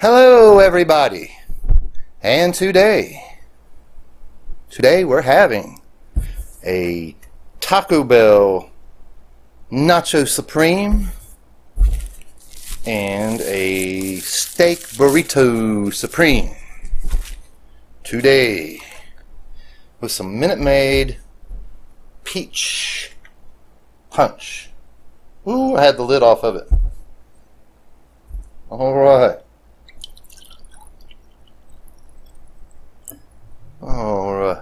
Hello everybody, and today we're having a Taco Bell Nacho Supreme and a Steak Burrito Supreme today with some Minute Maid peach punch. Ooh, I had the lid off of it. Alright. Alright.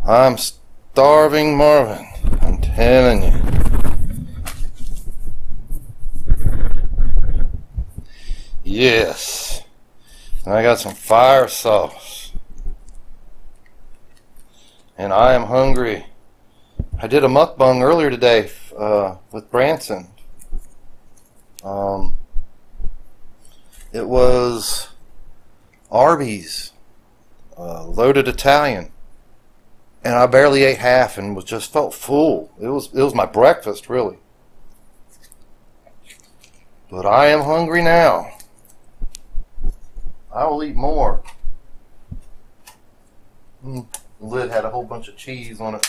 I'm starving Marvin, I'm telling you. Yes. And I got some fire sauce. And I am hungry. I did a mukbang earlier today with Branson. It was Arby's loaded Italian, and I barely ate half and just felt full. It was my breakfast really, but I am hungry now. I will eat more. The lid had a whole bunch of cheese on it.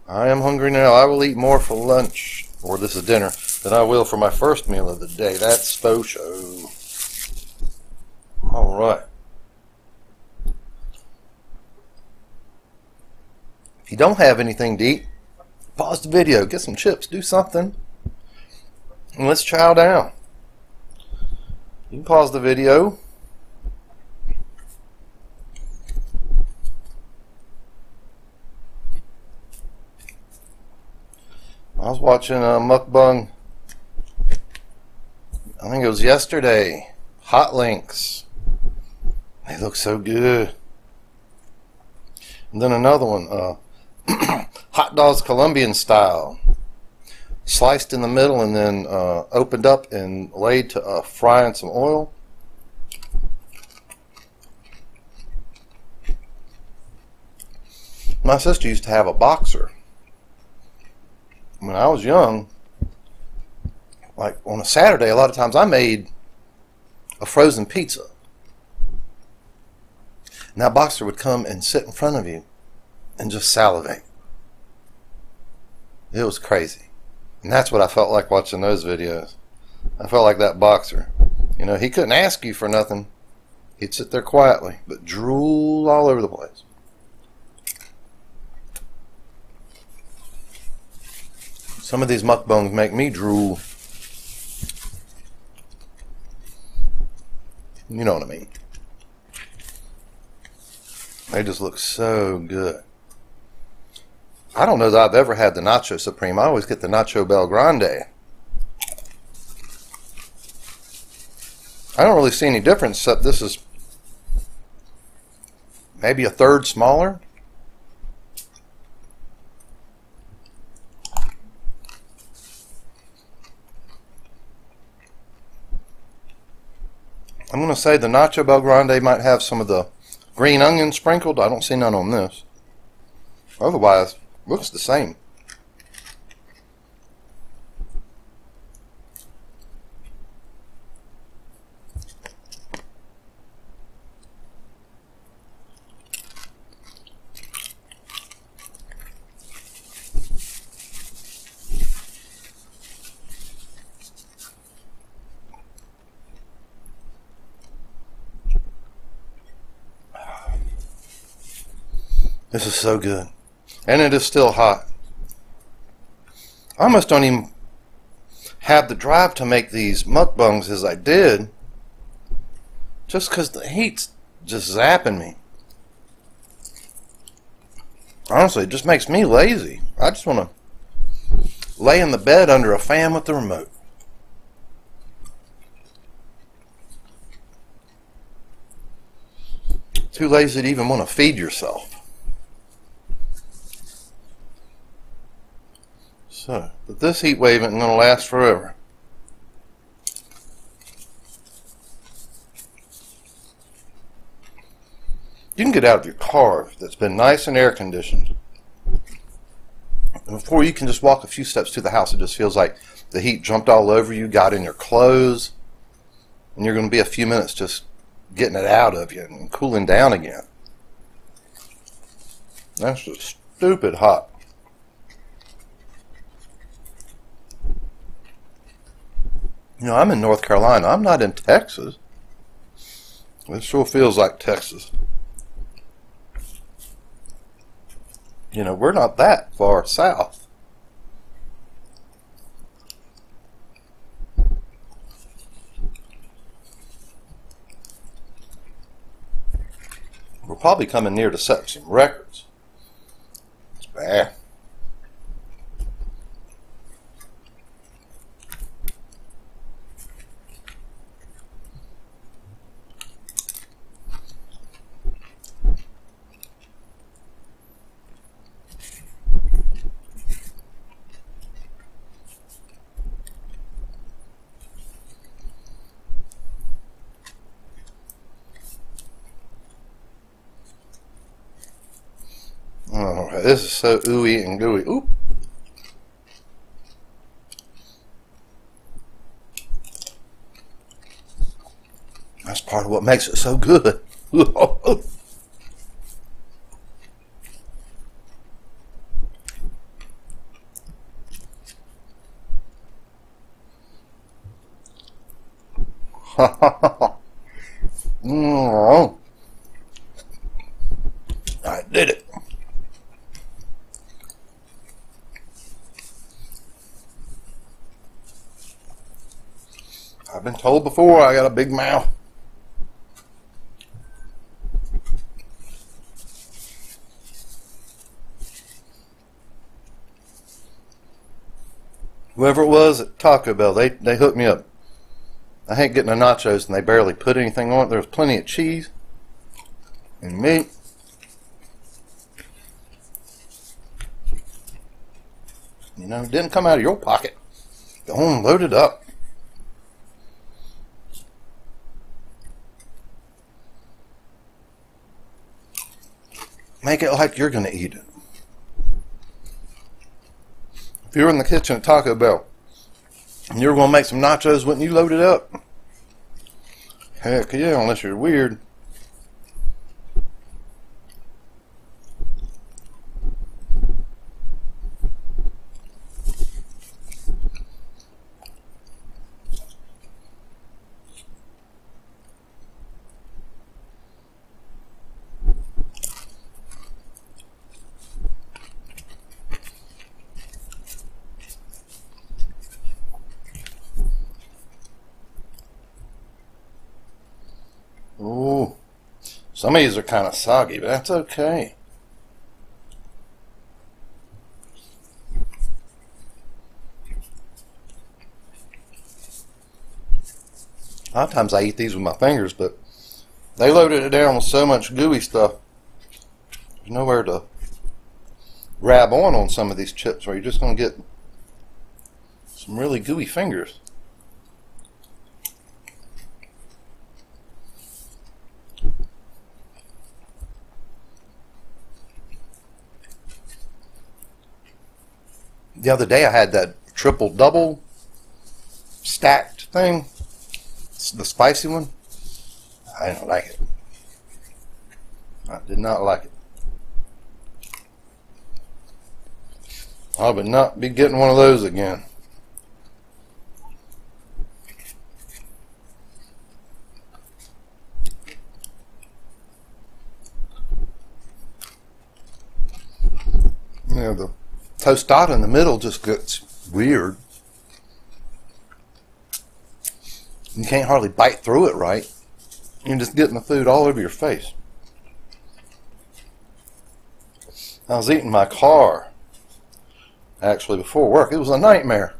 I am hungry now. I will eat more for lunch, or this is dinner, than I will for my first meal of the day. That's faux show. Alright. If you don't have anything to eat, pause the video, get some chips, do something, and let's chow down. You can pause the video. I was watching a mukbang, I think it was yesterday, hot links. They look so good. And then another one, hot dogs Colombian style, sliced in the middle and then opened up and laid to fry in some oil. My sister used to have a boxer. When I was young, like on a Saturday, a lot of times I made a frozen pizza. And that boxer would come and sit in front of you and just salivate. It was crazy. And that's what I felt like watching those videos. I felt like that boxer. You know, he couldn't ask you for nothing. He'd sit there quietly, but drool all over the place. Some of these mukbangs make me drool. You know what I mean. They just look so good. I don't know that I've ever had the Nacho Supreme. I always get the Nacho Bell Grande. I don't really see any difference except this is maybe a third smaller. I'm going to say the Nacho Bell Grande might have some of the green onion sprinkled. I don't see none on this. Otherwise, looks the same. This is so good. And it is still hot. I almost don't even have the drive to make these mukbangs as I did, just because the heat's just zapping me. Honestly, it just makes me lazy. I just want to lay in the bed under a fan with the remote. Too lazy to even want to feed yourself. So, but this heat wave isn't going to last forever. you can get out of your car that's been nice and air conditioned, and before you can just walk a few steps to the house, it just feels like the heat jumped all over you, got in your clothes, and you're going to be a few minutes just getting it out of you and cooling down again. That's just stupid hot. You know, I'm in North Carolina. I'm not in Texas. It sure feels like Texas. You know, we're not that far south. We're probably coming near to setting some records. It's bad. Oh, this is so ooey and gooey. Oop. That's part of what makes it so good. I did it. I've been told before I got a big mouth. Whoever it was at Taco Bell, they hooked me up. I hate getting the nachos and they barely put anything on it. There was plenty of cheese and meat. You know, it didn't come out of your pocket. Go on, load it up. Make it like you're going to eat it. If you're in the kitchen at Taco Bell and you're going to make some nachos, wouldn't you load it up? Heck yeah, unless you're weird. Ooh, some of these are kind of soggy, but that's okay. A lot of times I eat these with my fingers, but they loaded it down with so much gooey stuff. There's nowhere to grab on some of these chips, or you're just going to get some really gooey fingers. The other day I had that triple double stacked thing, the spicy one. I didn't like it. I did not like it. I would not be getting one of those again. You know, the tostada in the middle just gets weird. You can't hardly bite through it right. You're just getting the food all over your face. I was eating in my car, actually, before work. It was a nightmare.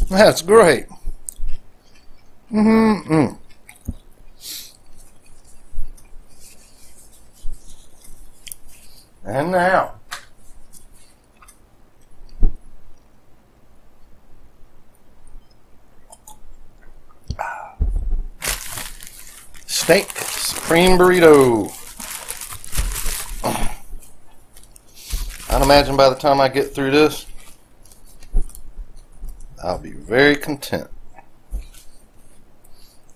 That's great. And now, Steak Supreme Burrito. I'd imagine by the time I get through this, I'll be very content.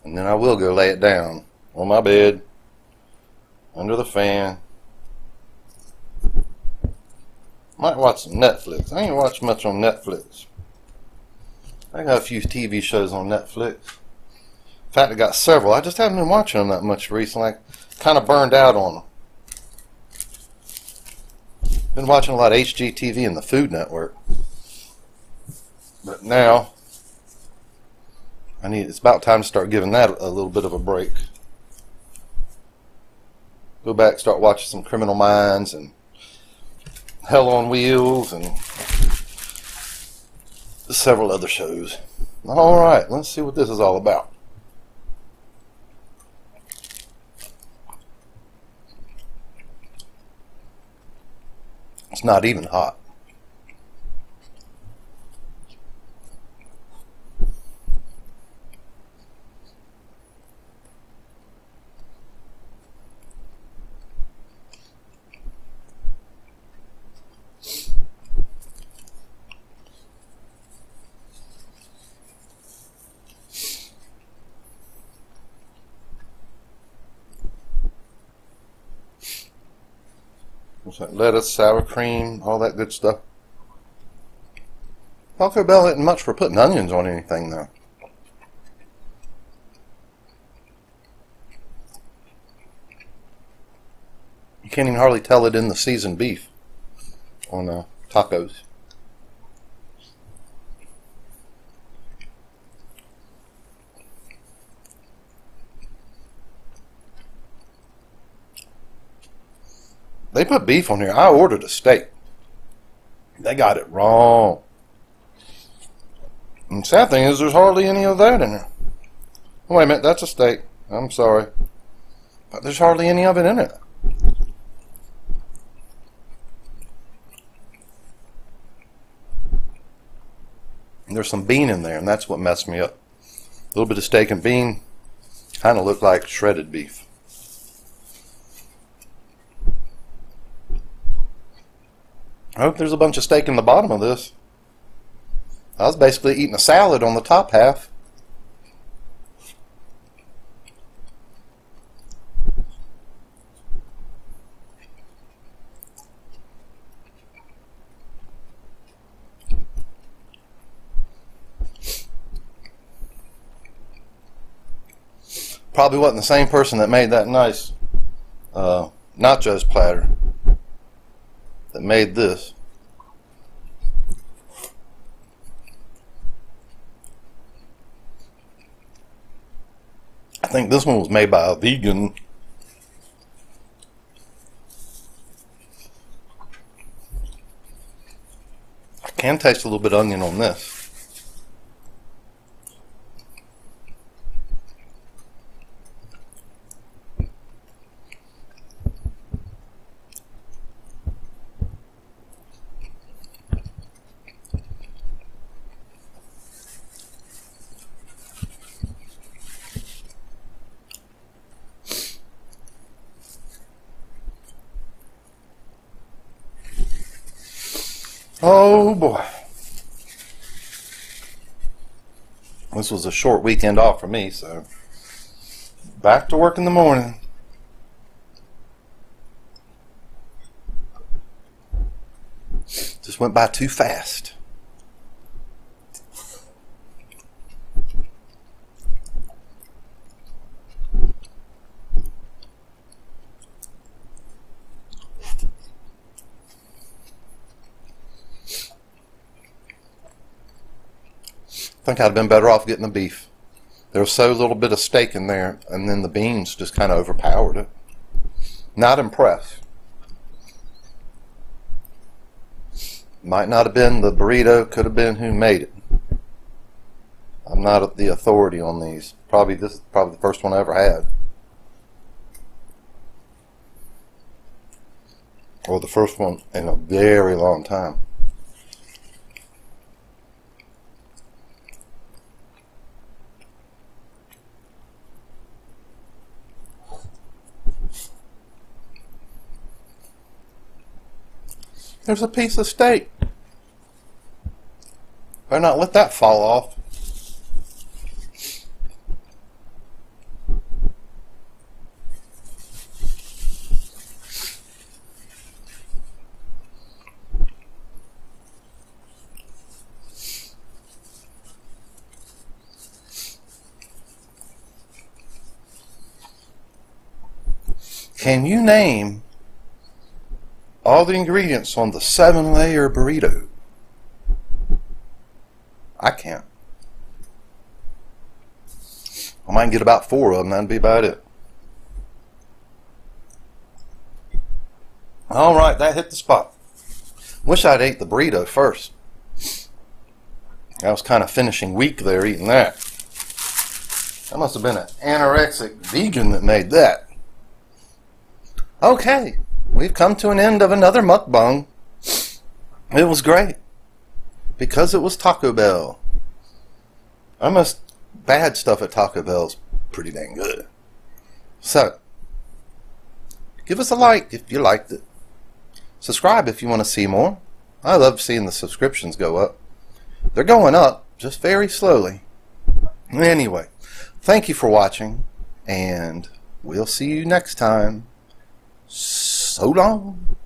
And then I will go lay it down on my bed, under the fan. Might watch some Netflix. I ain't watched much on Netflix. I got a few TV shows on Netflix. In fact, I got several. I just haven't been watching them that much recently. I kind of burned out on them. Been watching a lot of HGTV and the Food Network. But now, it's about time to start giving that a little bit of a break. Go back, start watching some Criminal Minds and Hell on Wheels and several other shows. Alright, let's see what this is all about. It's not even hot. Like lettuce, sour cream, all that good stuff. Taco Bell isn't much for putting onions on anything, though. You can't even hardly tell it in the seasoned beef on tacos. They put beef on here. I ordered a steak. They got it wrong. And the sad thing is there's hardly any of that in there. Oh, wait a minute, that's a steak. I'm sorry. But there's hardly any of it in it. And there's some bean in there, and that's what messed me up. A little bit of steak and bean. Kind of looked like shredded beef. I hope there's a bunch of steak in the bottom of this. I was basically eating a salad on the top half. Probably wasn't the same person that made that nice nachos platter that made this. I think this one was made by a vegan. I can taste a little bit of onion on this. Oh boy. This was a short weekend off for me, so back to work in the morning. Just went by too fast. I think I'd have been better off getting the beef. There was so little bit of steak in there, and then the beans just kind of overpowered it. Not impressed. Might not have been the burrito, could have been who made it. I'm not the authority on these. This is probably the first one I ever had. Or the first one in a very long time. There's a piece of steak. Better not let that fall off. Can you name all the ingredients on the 7-layer burrito? I can't. I might get about 4 of them, that'd be about it. Alright, that hit the spot. Wish I'd ate the burrito first. I was kind of finishing weak there eating that. That must have been an anorexic vegan that made that. Okay, we've come to an end of another mukbang. It was great. Because it was Taco Bell. Bad stuff at Taco Bell's pretty dang good. So, give us a like if you liked it. Subscribe if you want to see more. I love seeing the subscriptions go up. They're going up, just very slowly. Anyway, thank you for watching, and we'll see you next time. So long.